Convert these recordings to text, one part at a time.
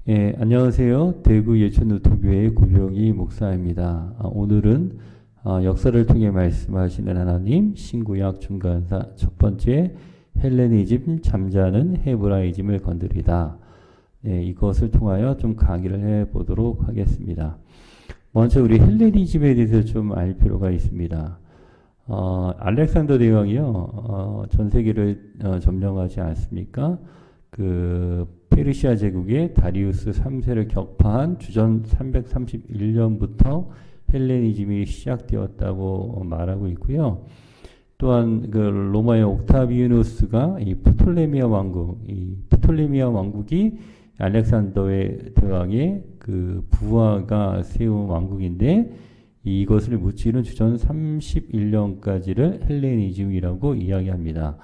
예, 안녕하세요. 대구 예천노토교회 구병희 목사입니다. 오늘은 역사를 통해 말씀하시는 하나님, 신구약 중간사 첫 번째 헬레니즘 잠자는 헤브라이즘을 건드리다. 네, 이것을 통하여 좀 강의를 해보도록 하겠습니다. 먼저 우리 헬레니즘에 대해서 좀 알 필요가 있습니다. 알렉산더 대왕이요, 전 세계를 점령하지 않습니까? 페르시아 제국의 다리우스 3세를 격파한 주전 331년부터 헬레니즘이 시작되었다고 말하고 있고요. 또한 로마의 옥타비아누스가 이 프톨레미아 왕국이 알렉산더의 대왕의 부하가 세운 왕국인데, 이것을 묻지는 주전 31년까지를 헬레니즘이라고 이야기합니다.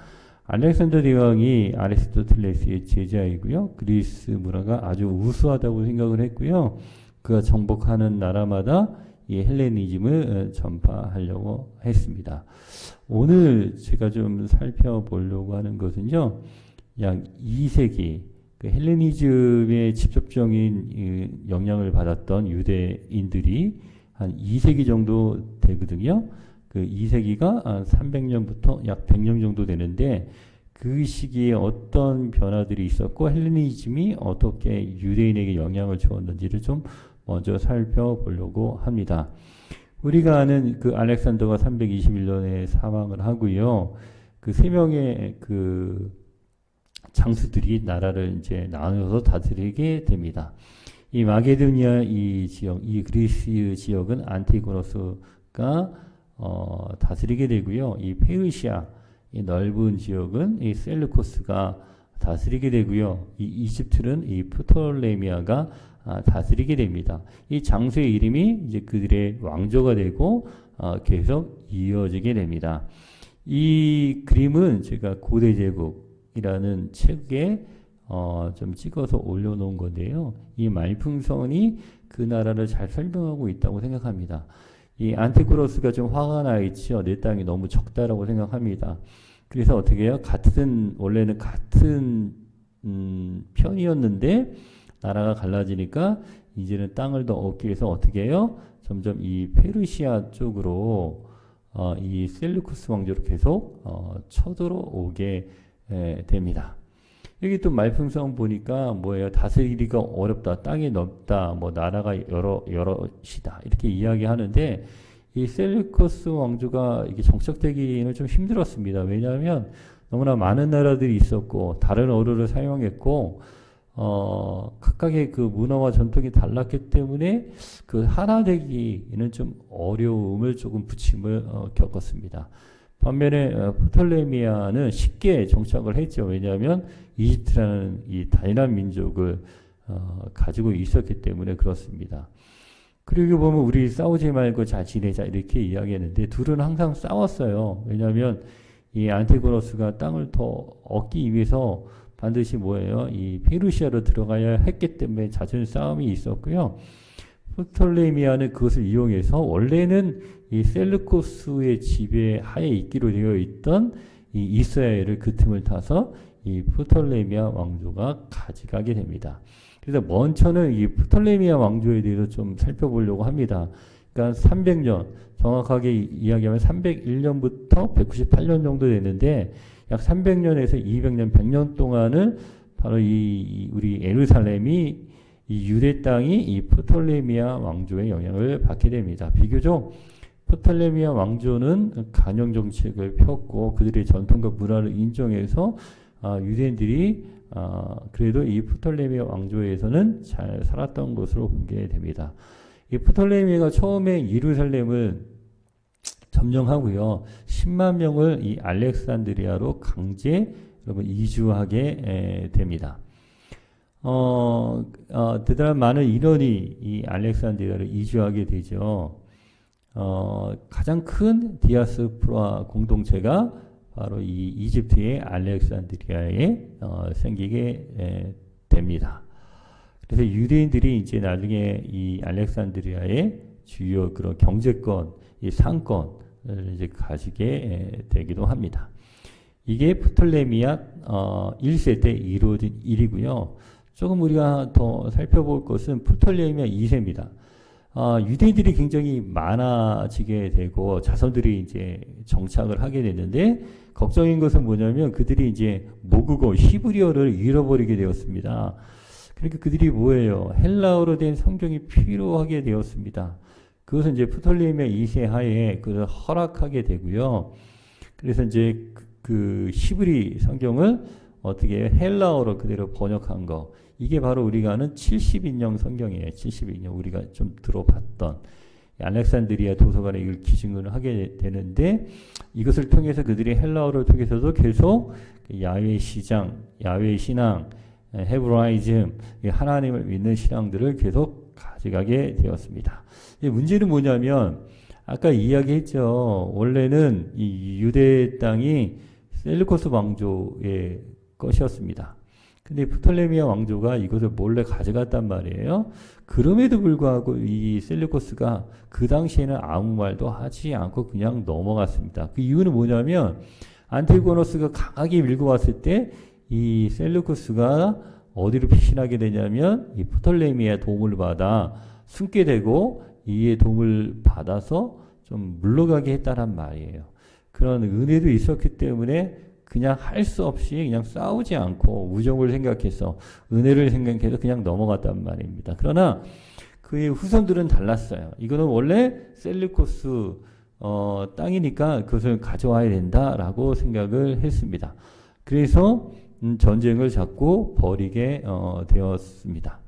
알렉산더 대왕이 아리스토텔레스의 제자이고요. 그리스 문화가 아주 우수하다고 생각을 했고요. 그가 정복하는 나라마다 이 헬레니즘을 전파하려고 했습니다. 오늘 제가 좀 살펴보려고 하는 것은요, 약 2세기 헬레니즘의 직접적인 영향을 받았던 유대인들이 한 2세기 정도 되거든요. 2세기가 300년부터 약 100년 정도 되는데, 그 시기에 어떤 변화들이 있었고 헬레니즘이 어떻게 유대인에게 영향을 주었는지를 좀 먼저 살펴보려고 합니다. 우리가 아는 알렉산더가 321년에 사망을 하고요. 세 명의 장수들이 나라를 이제 나눠서 다스리게 됩니다. 이 마게도니아 이 지역, 이 그리스 지역은 안티고노스가 다스리게 되고요. 이 페르시아, 이 넓은 지역은 이 셀루코스가 다스리게 되고요. 이 이집트는 이 프톨레미아가 다스리게 됩니다. 이 장수의 이름이 이제 그들의 왕조가 되고 계속 이어지게 됩니다. 이 그림은 제가 고대 제국이라는 책에 좀 찍어서 올려놓은 건데요. 이 말풍선이 그 나라를 잘 설명하고 있다고 생각합니다. 이 안티고노스가 좀 화가 나 있죠. 내 땅이 너무 적다라고 생각합니다. 그래서 어떻게 해요? 원래는 같은 편이었는데 나라가 갈라지니까 이제는 땅을 더 얻기 위해서 어떻게 해요? 점점 이 페르시아 쪽으로 이 셀루쿠스 왕조로 계속 쳐들어오게 됩니다. 여기 또 말풍선 보니까 뭐예요? 다스리기가 어렵다, 땅이 넓다, 뭐 나라가 여럿이다 이렇게 이야기하는데, 이 셀루커스 왕조가 이게 정착되기는 좀 힘들었습니다. 왜냐하면 너무나 많은 나라들이 있었고 다른 어류를 사용했고 각각의 문화와 전통이 달랐기 때문에 하나 되기는 좀 어려움을 조금 부침을 겪었습니다. 반면에 프톨레미아는 쉽게 정착을 했죠. 왜냐하면 이집트라는 이 다양한 민족을 가지고 있었기 때문에 그렇습니다. 그리고 보면 우리 싸우지 말고 잘 지내자 이렇게 이야기했는데, 둘은 항상 싸웠어요. 왜냐하면 이 안티고노스가 땅을 더 얻기 위해서 반드시 뭐예요? 이 페르시아로 들어가야 했기 때문에 잦은 싸움이 있었고요. 프톨레미아는 그것을 이용해서 원래는 이 셀루코스의 지배하에 있기로 되어 있던 이 이스라엘을 그 틈을 타서 이 프톨레미아 왕조가 가져가게 됩니다. 그래서 먼저는 이 프톨레미아 왕조에 대해서 좀 살펴보려고 합니다. 그러니까 300년, 정확하게 이야기하면 301년부터 198년 정도 되는데, 약 300년에서 200년, 100년 동안은 바로 우리 예루살렘이 이 유대 땅이 이 프톨레미아 왕조의 영향을 받게 됩니다. 비교적 프톨레미아 왕조는 간영 정책을 폈고 그들의 전통과 문화를 인정해서 유대인들이 그래도 이 프톨레미아 왕조에서는 잘 살았던 것으로 보게 됩니다. 이 프톨레미아가 처음에 예루살렘을 점령하고요, 10만 명을 이 알렉산드리아로 강제 이주하게 됩니다. 대단한 많은 인원이 이 알렉산드리아를 이주하게 되죠. 가장 큰 디아스포라 공동체가 바로 이 이집트의 알렉산드리아에 생기게 됩니다. 그래서 유대인들이 이제 나중에 이 알렉산드리아의 주요 그런 경제권, 이 상권을 이제 가지게 되기도 합니다. 이게 프톨레미아 1세 때 이루어진 일이고요. 조금 우리가 더 살펴볼 것은 프톨레미아 2세입니다. 유대인들이 굉장히 많아지게 되고 자손들이 이제 정착을 하게 됐는데 걱정인 것은 뭐냐면 그들이 이제 모국어 히브리어를 잃어버리게 되었습니다. 그러니까 그들이 뭐예요? 헬라어로 된 성경이 필요하게 되었습니다. 그것은 이제 프톨레미아 2세 하에 그걸 허락하게 되고요. 그래서 이제 그 히브리 성경을 어떻게 해요? 헬라어로 그대로 번역한 거. 이게 바로 우리가 아는 70인용 성경이에요. 70인용. 우리가 좀 들어봤던. 알렉산드리아 도서관에 이걸 기증을 하게 되는데 이것을 통해서 그들이 헬라어를 통해서도 계속 야훼 시장, 야훼 신앙, 헤브라이즘, 하나님을 믿는 신앙들을 계속 가져가게 되었습니다. 문제는 뭐냐면 아까 이야기했죠. 원래는 이 유대 땅이 셀루코스 왕조의 것이었습니다. 근데 프톨레미아 왕조가 이것을 몰래 가져갔단 말이에요. 그럼에도 불구하고 이 셀루코스가 그 당시에는 아무 말도 하지 않고 그냥 넘어갔습니다. 그 이유는 뭐냐면 안티고노스가 강하게 밀고 왔을 때 이 셀루코스가 어디로 피신하게 되냐면 이 프톨레미아의 도움을 받아 숨게 되고 이의 도움을 받아서 좀 물러가게 했다란 말이에요. 그런 은혜도 있었기 때문에 그냥 할 수 없이 그냥 싸우지 않고 우정을 생각해서 은혜를 생각해서 그냥 넘어갔단 말입니다. 그러나 그의 후손들은 달랐어요. 이거는 원래 셀루코스 땅이니까 그것을 가져와야 된다라고 생각을 했습니다. 그래서 전쟁을 잡고 벌이게 되었습니다.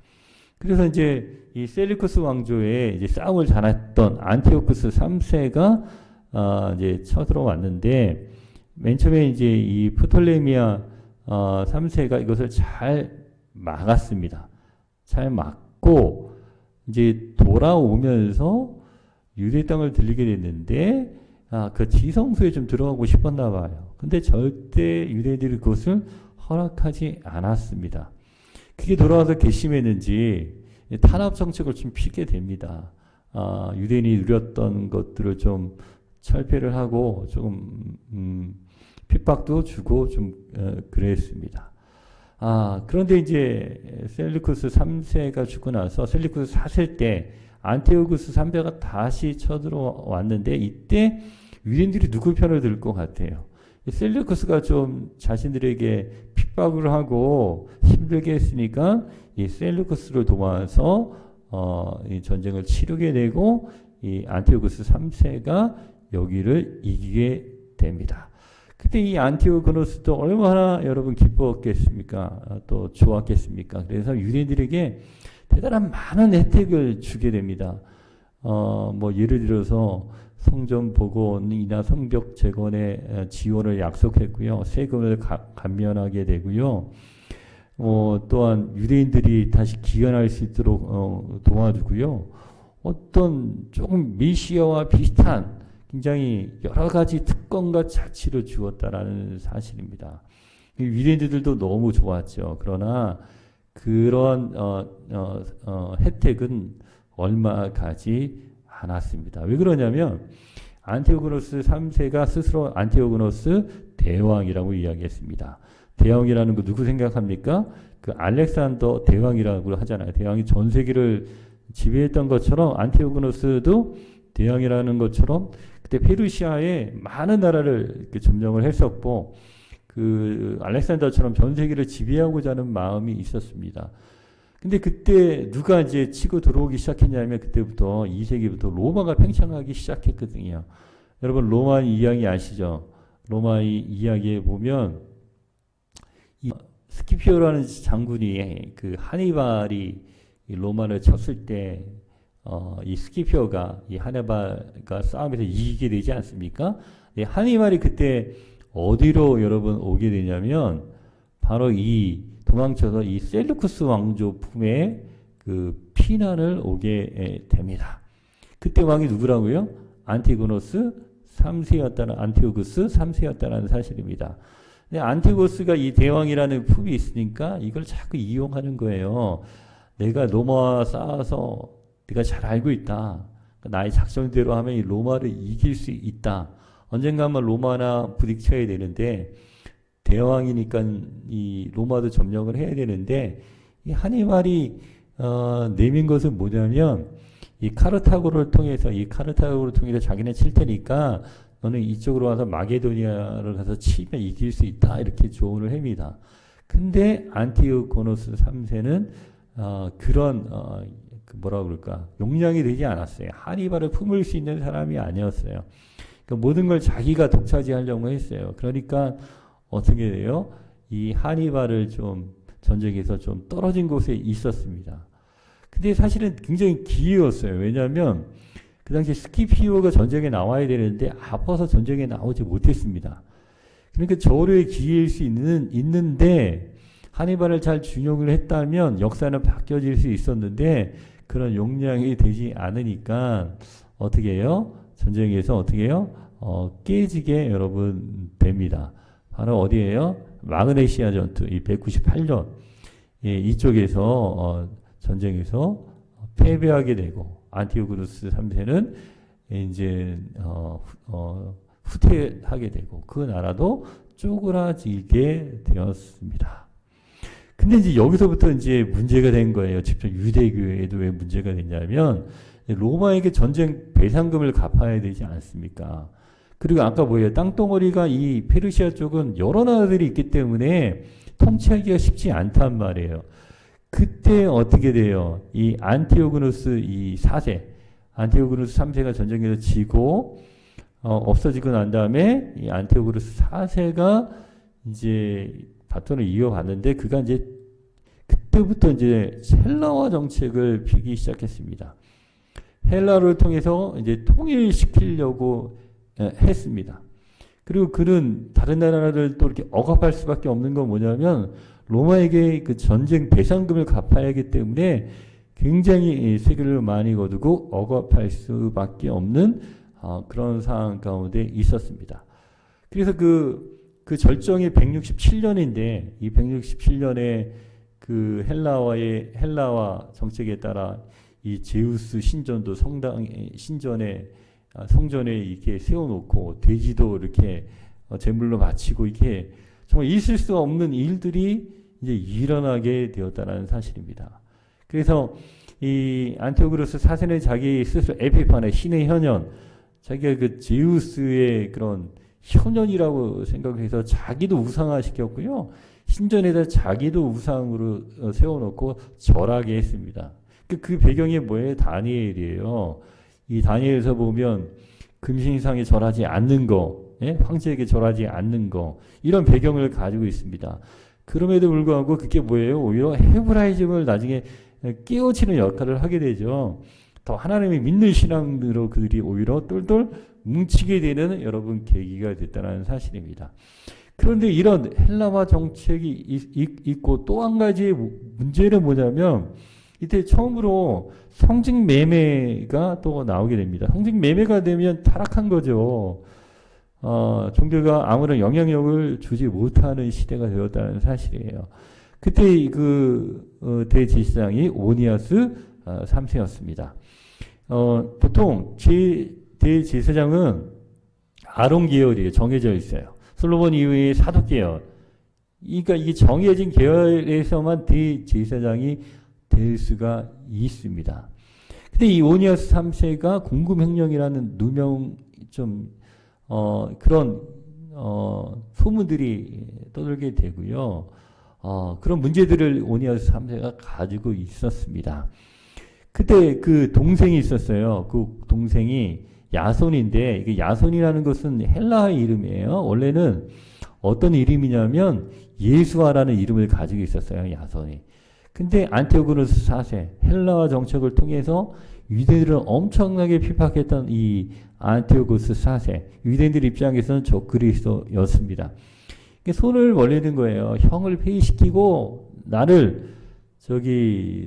그래서 이제 이 셀루코스 왕조에 이제 싸움을 잘했던 안티오쿠스 3세가 이제 쳐들어왔는데 맨 처음에 이제 이 프톨레미아 3세가 이것을 잘 막았습니다. 잘 막고 이제 돌아오면서 유대 땅을 들리게 됐는데 그 지성소에 좀 들어가고 싶었나 봐요. 근데 절대 유대인들이 그것을 허락하지 않았습니다. 그게 돌아와서 괘씸했는지 탄압 정책을 좀 피게 됩니다. 유대인이 누렸던 것들을 좀 철폐를 하고 조금 핍박도 주고 좀 그랬습니다. 그런데 이제 셀루쿠스 3세가 죽고 나서 셀루쿠스 4세 때 안티오쿠스 3세가 다시 쳐들어왔는데 이때 유대인들이 누구 편을 들 것 같아요? 셀루쿠스가 좀 자신들에게 핍박을 하고 힘들게 했으니까 이 셀루쿠스를 도와서 이 전쟁을 치르게 되고 이 안티오쿠스 3세가 여기를 이기게 됩니다. 그때 이 안티오고노스도 얼마나 여러분 기뻤겠습니까? 또 좋았겠습니까? 그래서 유대인들에게 대단한 많은 혜택을 주게 됩니다. 뭐 예를 들어서 성전 복원이나 성벽 재건의 지원을 약속했고요. 세금을 감면하게 되고요. 또한 유대인들이 다시 기원할 수 있도록 도와주고요. 어떤 조금 메시아와 비슷한 굉장히 여러 가지 특권과 자치를 주었다라는 사실입니다. 유대인들도 너무 좋았죠. 그러나 그런 혜택은 얼마 가지 않았습니다. 왜 그러냐면 안티오고노스 3세가 스스로 안티오고노스 대왕이라고 이야기했습니다. 대왕이라는 거 누구 생각합니까? 그 알렉산더 대왕이라고 하잖아요. 대왕이 전 세계를 지배했던 것처럼 안티오고노스도 대왕이라는 것처럼 그때 페르시아에 많은 나라를 이렇게 점령을 했었고 그 알렉산더처럼 전 세계를 지배하고자 하는 마음이 있었습니다. 근데 그때 누가 이제 치고 들어오기 시작했냐면 그때부터 2세기부터 로마가 팽창하기 시작했거든요. 여러분 로마 이야기 아시죠? 로마 이야기에 보면 이 스키피오라는 장군이 그 하니발이 로마를 쳤을 때 이 스키피오가 이 하니발과 싸움에서 이기게 되지 않습니까? 하니발이 그때 어디로 여러분 오게 되냐면 바로 이 도망쳐서 이 셀루쿠스 왕조 품에 그 피난을 오게 됩니다. 그때 왕이 누구라고요? 안티고노스 3세였다는 안티오쿠스 3세였다는 사실입니다. 근데 안티고스가 이 대왕이라는 품이 있으니까 이걸 자꾸 이용하는 거예요. 내가 로마와 싸워서 네가 잘 알고 있다. 나의 작전대로 하면 이 로마를 이길 수 있다. 언젠가 한번 로마나 부딪혀야 되는데 대왕이니까 이 로마도 점령을 해야 되는데 이 하니발이 내민 것은 뭐냐면 이 카르타고를 통해서 자기네 칠 테니까 너는 이쪽으로 와서 마게도니아를 가서 치면 이길 수 있다 이렇게 조언을 합니다. 근데 안티오코노스 3세는 그런 그 뭐라 그럴까 용량이 되지 않았어요. 하니발을 품을 수 있는 사람이 아니었어요. 그러니까 모든 걸 자기가 독차지하려고 했어요. 그러니까 어떻게 돼요? 이 하니발을 좀 전쟁에서 좀 떨어진 곳에 있었습니다. 근데 사실은 굉장히 기회였어요. 왜냐하면 그 당시 스키피오가 전쟁에 나와야 되는데 아파서 전쟁에 나오지 못했습니다. 그러니까 저울의 기회일 수 있는데 하니발을 잘 준용을 했다면 역사는 바뀌어질 수 있었는데 그런 용량이 되지 않으니까 어떻게 해요? 전쟁에서 어떻게 해요? 깨지게 여러분 됩니다. 바로 어디예요? 마그네시아 전투, 이 198년 이쪽에서 전쟁에서 패배하게 되고 안티오코노스 3세는 이제 후퇴하게 되고 그 나라도 쪼그라지게 되었습니다. 근데 이제 여기서부터 이제 문제가 된 거예요. 직접 유대교회에도 왜 문제가 됐냐면 로마에게 전쟁 배상금을 갚아야 되지 않습니까? 그리고 아까 뭐예요? 땅덩어리가 이 페르시아 쪽은 여러 나라들이 있기 때문에 통치하기가 쉽지 않단 말이에요. 그때 어떻게 돼요? 이 안티오코노스 이 4세, 안티오코노스 3세가 전쟁에서 지고 없어지고 난 다음에 이 안티오코노스 4세가 이제 바톤을 이어갔는데 그가 이제 그때부터 이제 헬라화 정책을 피기 시작했습니다. 헬라를 통해서 이제 통일시키려고 했습니다. 그리고 그는 다른 나라들 또 이렇게 억압할 수밖에 없는 건 뭐냐면 로마에게 그 전쟁 배상금을 갚아야 하기 때문에 굉장히 세금을 많이 거두고 억압할 수밖에 없는 그런 상황 가운데 있었습니다. 그래서 그 절정이 167년인데 이 167년에 그 헬라와 정책에 따라 이 제우스 신전도 성전에 이렇게 세워놓고 돼지도 이렇게 제물로 바치고 이렇게 정말 있을 수 없는 일들이 이제 일어나게 되었다는 사실입니다. 그래서 이 안티오코노스 4세는 자기 스스로 에피파네 신의 현현, 자기가 그 제우스의 그런 현현이라고 생각해서 자기도 우상화 시켰고요. 신전에다 자기도 우상으로 세워놓고 절하게 했습니다. 그 배경이 뭐예요? 다니엘이에요. 이 다니엘에서 보면 금신상에 절하지 않는 거, 황제에게 절하지 않는 거, 이런 배경을 가지고 있습니다. 그럼에도 불구하고 그게 뭐예요? 오히려 헤브라이즘을 나중에 깨우치는 역할을 하게 되죠. 더 하나님이 믿는 신앙으로 그들이 오히려 똘똘 뭉치게 되는 여러분 계기가 됐다는 사실입니다. 그런데 이런 헬라화 정책이 있고 또 한 가지 문제는 뭐냐면 이때 처음으로 성직 매매가 또 나오게 됩니다. 성직 매매가 되면 타락한 거죠. 종교가 아무런 영향력을 주지 못하는 시대가 되었다는 사실이에요. 그때 대제사장이 오니아스 3세였습니다. 보통 대제사장은 아론 계열이에요. 정해져 있어요. 솔로몬 이후에 사독 계열. 그러니까 이게 정해진 계열에서만 대제사장이 될 수가 있습니다. 근데 이 오니아스 3세가 공금횡령이라는 누명 그런 소문들이 떠들게 되고요. 그런 문제들을 오니아스 3세가 가지고 있었습니다. 그때 그 동생이 있었어요. 그 동생이 야손인데 이게 야손이라는 것은 헬라의 이름이에요. 원래는 어떤 이름이냐면 예수아라는 이름을 가지고 있었어요. 야손이. 근데 안티오코노스 4세 헬라화 정책을 통해서 유대인들을 엄청나게 핍박했던 이 안티오코스 4세 유대인들 입장에서는 적그리스도였습니다. 손을 벌리는 거예요. 형을 폐위시키고 나를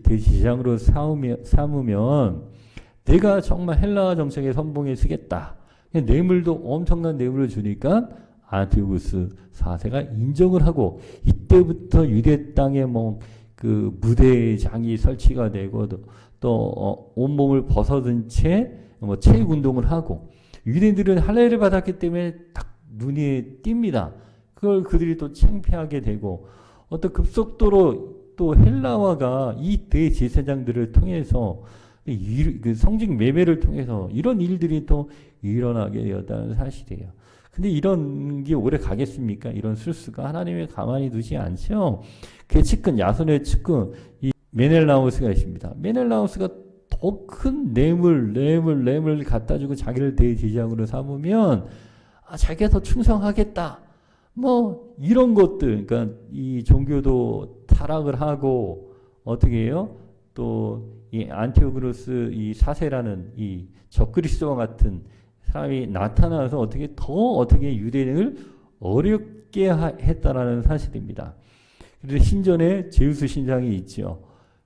대제사장으로 삼으면 내가 정말 헬라화 정책에 선봉에 서겠다. 뇌물도 엄청난 뇌물을 주니까 안티오코스 4세가 인정을 하고 이때부터 유대 땅에 그 무대장이 설치가 되고 또 온몸을 벗어든 채 체육 운동을 하고 유대인들은 할례를 받았기 때문에 딱 눈에 띕니다. 그걸 그들이 또 창피하게 되고 어떤 급속도로 또 헬라화가 이 대제사장들을 통해서 그 성직 매매를 통해서 이런 일들이 또 일어나게 되었다는 사실이에요. 근데 이런 게 오래 가겠습니까? 이런 술수가 하나님이 가만히 두지 않죠. 그의 측근, 야손의 측근 이 메넬라우스가 있습니다. 메넬라우스가 더 큰 뇌물 갖다 주고 자기를 대제사장으로 삼으면 자기가 더 충성하겠다. 뭐 이런 것들, 그러니까 이 종교도 타락을 하고 어떻게 해요? 또 이 안티오그로스 이 사세라는 이 적그리스도와 같은 사람이 나타나서 어떻게 유대인을 어렵게 했다라는 사실입니다. 그래서 신전에 제우스 신상이 있죠.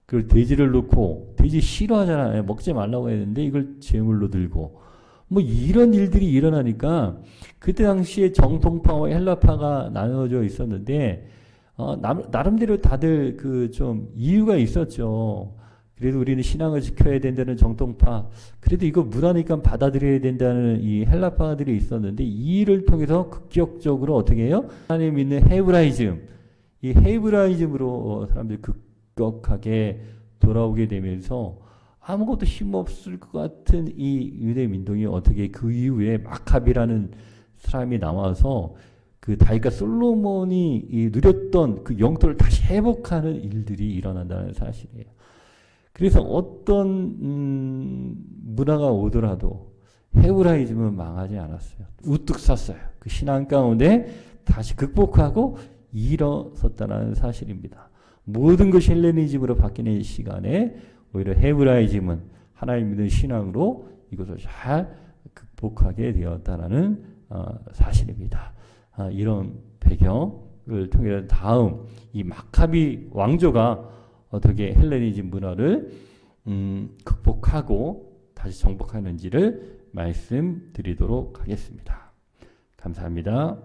그걸 돼지를 놓고 돼지 싫어하잖아요. 먹지 말라고 했는데 이걸 제물로 들고 뭐 이런 일들이 일어나니까 그때 당시에 정통파와 헬라파가 나눠져 있었는데 나름대로 다들 그 좀 이유가 있었죠. 그래도 우리는 신앙을 지켜야 된다는 정통파, 그래도 이거 무라니까 받아들여야 된다는 이 헬라파들이 있었는데 이 일을 통해서 급격적으로 어떻게 해요? 하나님 믿는 헤브라이즘, 이 헤브라이즘으로 사람들이 급격하게 돌아오게 되면서 아무것도 힘없을 것 같은 이 유대 민족이 어떻게 그 이후에 마카비라는 사람이 나와서 그 다윗과 솔로몬이 누렸던 그 영토를 다시 회복하는 일들이 일어난다는 사실이에요. 그래서 어떤 문화가 오더라도 헤브라이즘은 망하지 않았어요. 우뚝 섰어요. 그 신앙 가운데 다시 극복하고 일어섰다는 사실입니다. 모든 것이 헬레니즘으로 바뀌는 시간에 오히려 헤브라이즘은 하나님 믿는 신앙으로 이것을 잘 극복하게 되었다는 사실입니다. 이런 배경을 통해 다음 이 마카비 왕조가 어떻게 헬레니즘 문화를 극복하고 다시 정복하는지를 말씀드리도록 하겠습니다. 감사합니다.